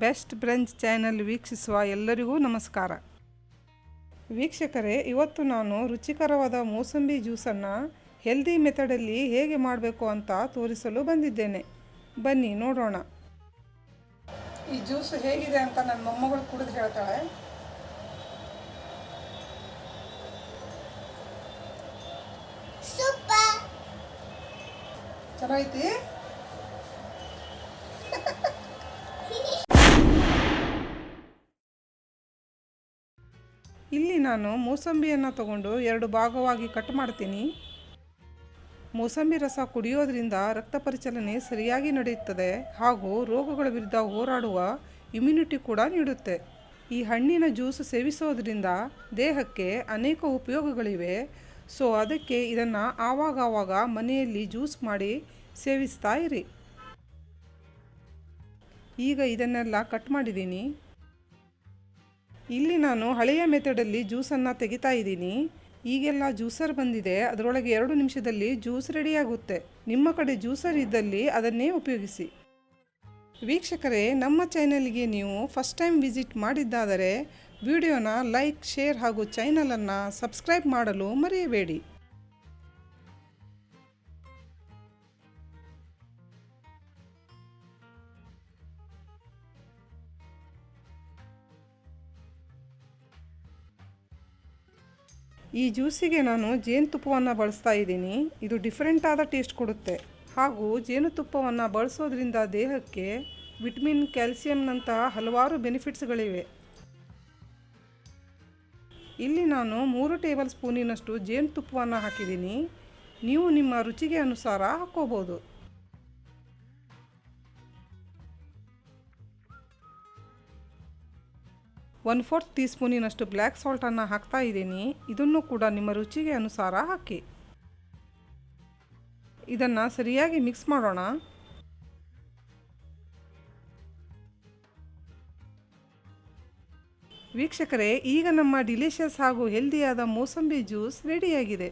Best brunch channel ವೀಕ್ಷಿಸುವ ಎಲ್ಲರಿಗೂ ನಮಸ್ಕಾರ. ವೀಕ್ಷಕರೇ, ಇವತ್ತು ನಾನು ರುಚಿಕರವಾದ ಮೂಸಂಬಿ ಜ್ಯೂಸನ್ನು ಹೆಲ್ದಿ ಮೆಥಡಲ್ಲಿ ಹೇಗೆ ಮಾಡಬೇಕು ಅಂತ ತೋರಿಸಲು ಬಂದಿದ್ದೇನೆ. ಬನ್ನಿ ನೋಡೋಣ. ಈ ಜ್ಯೂಸ್ ಹೇಗಿದೆ ಅಂತ ನನ್ನ ಮೊಮ್ಮಗಳು ಕುಡಿದು ಹೇಳ್ತಾಳೆ. ಚೆನ್ನಾಗೈತಿ. ಇಲ್ಲಿ ನಾನು ಮೂಸಂಬಿಯನ್ನು ತಗೊಂಡು 2 ಭಾಗವಾಗಿ ಕಟ್ ಮಾಡ್ತೀನಿ. ಮೂಸಂಬಿ ರಸ ಕುಡಿಯೋದ್ರಿಂದ ರಕ್ತ ಪರಿಚಲನೆ ಸರಿಯಾಗಿ ನಡೆಯುತ್ತದೆ ಹಾಗೂ ರೋಗಗಳ ವಿರುದ್ಧ ಹೋರಾಡುವ ಇಮ್ಯುನಿಟಿ ಕೂಡ ನೀಡುತ್ತೆ. ಈ ಹಣ್ಣಿನ ಜ್ಯೂಸ್ ಸೇವಿಸೋದ್ರಿಂದ ದೇಹಕ್ಕೆ ಅನೇಕ ಉಪಯೋಗಗಳಿವೆ. ಸೊ ಅದಕ್ಕೆ ಇದನ್ನು ಆವಾಗವಾಗ ಮನೆಯಲ್ಲಿ ಜ್ಯೂಸ್ ಮಾಡಿ ಸೇವಿಸ್ತಾ ಇರಿ. ಈಗ ಇದನ್ನೆಲ್ಲ ಕಟ್ ಮಾಡಿದ್ದೀನಿ. ಇಲ್ಲಿ ನಾನು ಹಳೆಯ ಮೆಥಡಲ್ಲಿ ಜ್ಯೂಸನ್ನು ತೆಗಿತಾ ಇದ್ದೀನಿ. ಈಗೆಲ್ಲ ಜ್ಯೂಸರ್ ಬಂದಿದೆ, ಅದರೊಳಗೆ 2 ನಿಮಿಷದಲ್ಲಿ ಜ್ಯೂಸ್ ರೆಡಿಯಾಗುತ್ತೆ. ನಿಮ್ಮ ಕಡೆ ಜ್ಯೂಸರ್ ಇದ್ದಲ್ಲಿ ಅದನ್ನೇ ಉಪಯೋಗಿಸಿ. ವೀಕ್ಷಕರೇ, ನಮ್ಮ ಚಾನೆಲ್ಗೆ ನೀವು ಫಸ್ಟ್ ಟೈಮ್ ವಿಸಿಟ್ ಮಾಡಿದ್ದಾದರೆ ವಿಡಿಯೋನ ಲೈಕ್, ಶೇರ್ ಹಾಗೂ ಚಾನಲನ್ನು ಸಬ್ಸ್ಕ್ರೈಬ್ ಮಾಡಲು ಮರೆಯಬೇಡಿ. ಈ ಜ್ಯೂಸಿಗೆ ನಾನು ಜೇನುತುಪ್ಪವನ್ನು ಬಳಸ್ತಾ ಇದ್ದೀನಿ. ಇದು ಡಿಫ್ರೆಂಟ್ ಆದ ಟೇಸ್ಟ್ ಕೊಡುತ್ತೆ ಹಾಗೂ ಜೇನುತುಪ್ಪವನ್ನು ಬಳಸೋದ್ರಿಂದ ದೇಹಕ್ಕೆ ವಿಟಮಿನ್, ಕ್ಯಾಲ್ಸಿಯಂನಂತಹ ಹಲವಾರು ಬೆನಿಫಿಟ್ಸ್ಗಳಿವೆ. ಇಲ್ಲಿ ನಾನು 3 ಟೇಬಲ್ ಸ್ಪೂನಿನಷ್ಟು ಜೇನುತುಪ್ಪವನ್ನು ಹಾಕಿದ್ದೀನಿ. ನೀವು ನಿಮ್ಮ ರುಚಿಗೆ ಅನುಸಾರ ಹಾಕ್ಕೋಬೋದು. ಒನ್ 1/4 ಟೀ ಸ್ಪೂನಿನಷ್ಟು ಬ್ಲ್ಯಾಕ್ ಸಾಲ್ಟನ್ನು ಹಾಕ್ತಾ ಇದ್ದೀನಿ. ಇದನ್ನು ಕೂಡ ನಿಮ್ಮ ರುಚಿಗೆ ಅನುಸಾರ ಹಾಕಿ. ಇದನ್ನು ಸರಿಯಾಗಿ ಮಿಕ್ಸ್ ಮಾಡೋಣ. ವೀಕ್ಷಕರೇ, ಈಗ ನಮ್ಮ ಡಿಲಿಷಿಯಸ್ ಹಾಗೂ ಹೆಲ್ದಿಯಾದ ಮೂಸಂಬಿ ಜ್ಯೂಸ್ ರೆಡಿಯಾಗಿದೆ.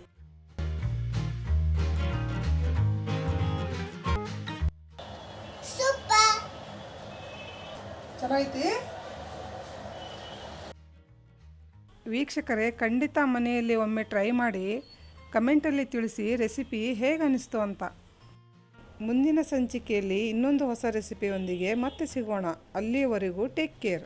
ಚೆನ್ನಾಗೈತಿ. ವೀಕ್ಷಕರೇ, ಖಂಡಿತ ಮನೆಯಲ್ಲಿ ಒಮ್ಮೆ ಟ್ರೈ ಮಾಡಿ ಕಮೆಂಟಲ್ಲಿ ತಿಳಿಸಿ ರೆಸಿಪಿ ಹೇಗೆ ಅನಿಸ್ತು ಅಂತ. ಮುಂದಿನ ಸಂಚಿಕೆಯಲ್ಲಿ ಇನ್ನೊಂದು ಹೊಸ ರೆಸಿಪಿಯೊಂದಿಗೆ ಮತ್ತೆ ಸಿಗೋಣ. ಅಲ್ಲಿಯವರೆಗೂ ಟೇಕ್ ಕೇರ್.